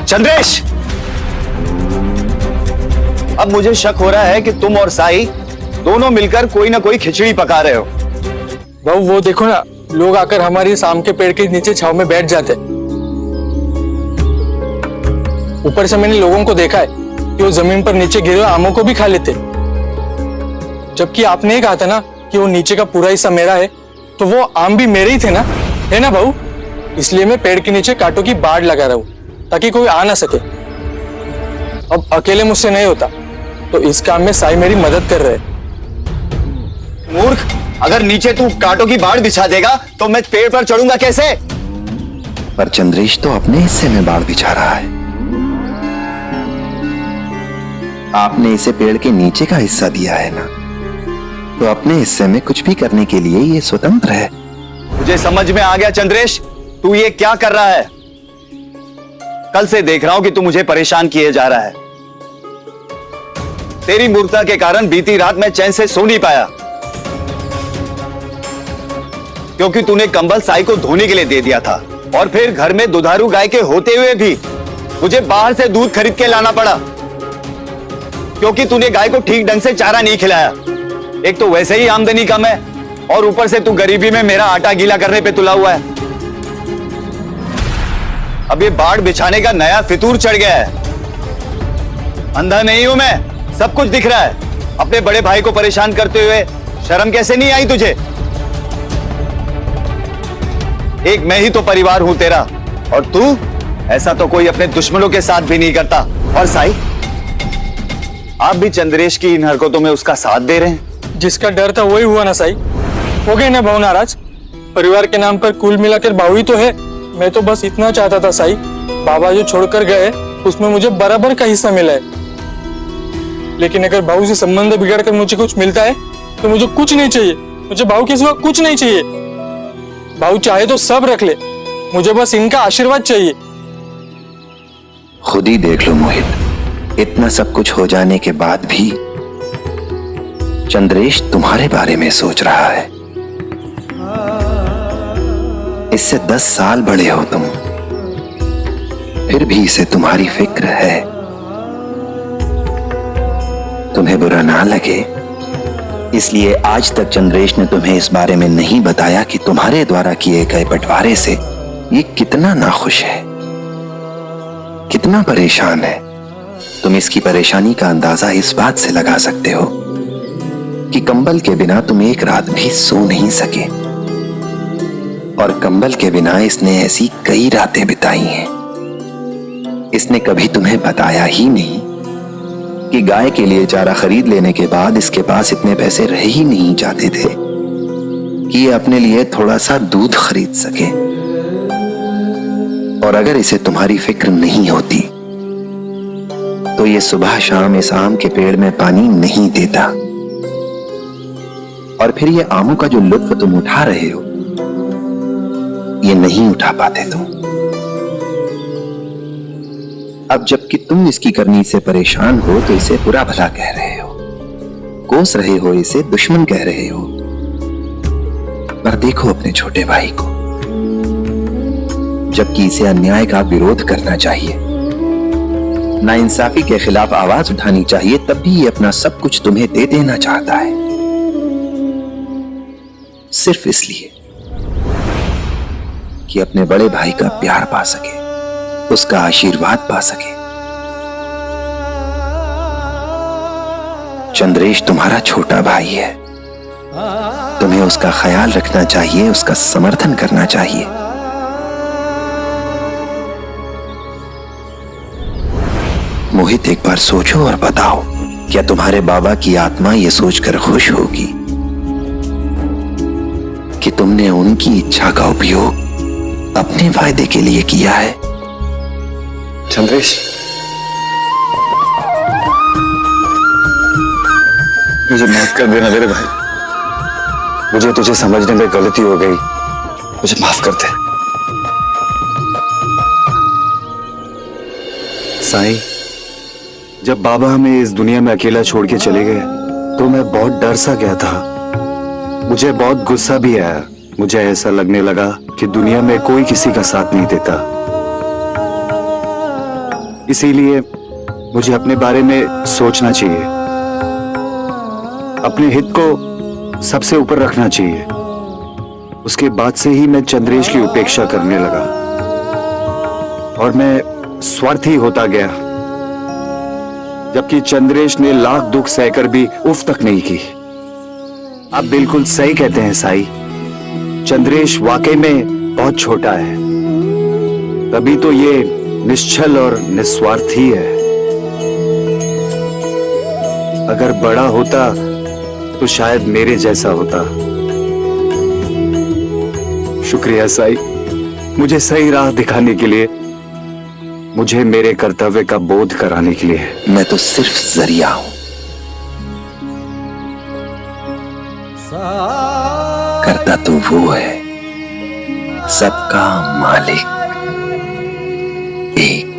चंद्रेश, अब मुझे शक हो रहा है कि तुम और साई दोनों मिलकर कोई ना कोई खिचड़ी पका रहे हो। बहू वो देखो ना, लोग आकर हमारी आम के पेड़ के नीचे छांव में बैठ जाते। ऊपर से मैंने लोगों को देखा है कि वो जमीन पर नीचे गिरे हुए आमों को भी खा लेते, जबकि आपने ही कहा था ना कि वो नीचे का पूरा हिस्सा मेरा है, तो वो आम भी मेरे ही थे ना, है ना बहू? इसलिए मैं पेड़ के नीचे कांटों की बाड़ लगा रहा हूं ताकि कोई आ ना सके। अब अकेले मुझसे नहीं होता, तो इस काम में साई मेरी मदद कर रहे। मूर्ख, अगर नीचे तू कांटों की बाड़ बिछा देगा तो मैं पेड़ पर चढ़ूंगा कैसे? पर चंद्रेश तो अपने हिस्से में बाड़ बिछा रहा है। आपने इसे पेड़ के नीचे का हिस्सा दिया है ना, तो अपने हिस्से में कुछ भी करने के लिए ये स्वतंत्र है। मुझे समझ में आ गया चंद्रेश, तू ये क्या कर रहा है। कल से देख रहा हूं कि तू मुझे परेशान किए जा रहा है। तेरी मूर्खता के कारण बीती रात मैं चैन से सो नहीं पाया, क्योंकि तूने कंबल साई को धोने के लिए दे दिया था, और फिर घर में दुधारू गाय के होते हुए भी मुझे बाहर से दूध खरीद के लाना पड़ा, क्योंकि तूने गाय को ठीक ढंग से चारा नहीं खिलाया। एक तो वैसे ही आमदनी कम है, और ऊपर से तू गरीबी में मेरा आटा गीला करने पे तुला हुआ है। अब ये बाड़ बिछाने का नया फितूर चढ़ गया है। अंधा नहीं हूं मैं, सब कुछ दिख रहा है। अपने बड़े भाई को परेशान करते हुए शर्म कैसे नहीं आई तुझे? एक मैं ही तो परिवार हूं तेरा, और तू ऐसा तो कोई अपने दुश्मनों के साथ भी नहीं करता। और साई, आप भी चंद्रेश की इन हरकतों में उसका साथ दे रहे हैं। जिसका डर था वही हुआ ना साई। हो गए ना बहू नाराज। परिवार के नाम पर कुल मिलाकर बाबू ही तो है। मैं तो बस इतना चाहता था साई, बाबा जो छोड़कर गए उसमें मुझे बराबर का हिस्सा मिला है। लेकिन अगर बाबू से संबंध बिगड़कर मुझे कुछ मिलता है तो मुझे कुछ नहीं चाहिए। मुझे बाबू के सिवा कुछ नहीं चाहिए। बाबू चाहे तो सब रख ले, मुझे बस इनका आशीर्वाद चाहिए। खुद ही देख लो मोहित, इतना सब कुछ हो जाने के बाद भी चंद्रेश तुम्हारे बारे में सोच रहा है। इससे 10 साल बड़े हो तुम, फिर भी इसे तुम्हारी फिक्र है। तुम्हें बुरा ना लगे, इसलिए आज तक चंद्रेश ने तुम्हें इस बारे में नहीं बताया कि तुम्हारे द्वारा किए गए बंटवारे से ये कितना नाखुश है, कितना परेशान है। तुम इसकी परेशानी का अंदाजा इस बात से लगा सकते हो कि कंबल के बिना तुम एक रात भी सो नहीं सके, और कंबल के बिना इसने ऐसी कई रातें बिताई हैं। इसने कभी तुम्हें बताया ही नहीं कि गाय के लिए चारा खरीद लेने के बाद इसके पास इतने पैसे रह ही नहीं जाते थे कि ये अपने लिए थोड़ा सा दूध खरीद सके। और अगर इसे तुम्हारी फिक्र नहीं होती तो ये सुबह शाम इस आम के पेड़ में पानी नहीं देता, और फिर ये आमों का जो लुत्फ तुम उठा रहे हो ये नहीं उठा पाते तुम। अब जबकि तुम इसकी करनी से परेशान हो तो इसे बुरा भला कह रहे हो, कोस रहे हो, इसे दुश्मन कह रहे हो। पर देखो अपने छोटे भाई को, जबकि इसे अन्याय का विरोध करना चाहिए, नाइंसाफी के खिलाफ आवाज उठानी चाहिए, तब भी ये अपना सब कुछ तुम्हें दे देना चाहता है, सिर्फ इसलिए कि अपने बड़े भाई का प्यार पा सके, उसका आशीर्वाद पा सके। चंद्रेश तुम्हारा छोटा भाई है, तुम्हें उसका ख्याल रखना चाहिए, उसका समर्थन करना चाहिए। मोहित, एक बार सोचो और बताओ, क्या तुम्हारे बाबा की आत्मा ये सोचकर खुश होगी कि तुमने उनकी इच्छा का उपयोग अपने फायदे के लिए किया है? चंद्रेश, मुझे माफ कर देना मेरे भाई। मुझे तुझे समझने में गलती हो गई, मुझे माफ कर दे। साई, जब बाबा हमें इस दुनिया में अकेला छोड़ के चले गए तो मैं बहुत डर सा गया था। मुझे बहुत गुस्सा भी आया। मुझे ऐसा लगने लगा कि दुनिया में कोई किसी का साथ नहीं देता। इसीलिए मुझे अपने बारे में सोचना चाहिए, अपने हित को सबसे ऊपर रखना चाहिए। उसके बाद से ही मैं चंद्रेश की उपेक्षा करने लगा और मैं स्वार्थी होता गया, जबकि चंद्रेश ने लाख दुख सहकर भी उफ तक नहीं की। आप बिल्कुल सही कहते हैं साई, चंद्रेश वाकई में बहुत छोटा है, तभी तो ये निश्चल और निस्वार्थी है। अगर बड़ा होता तो शायद मेरे जैसा होता। शुक्रिया साई, मुझे सही राह दिखाने के लिए, मुझे मेरे कर्तव्य का बोध कराने के लिए। मैं तो सिर्फ जरिया हूं, करता तो वो है, सबका मालिक एक।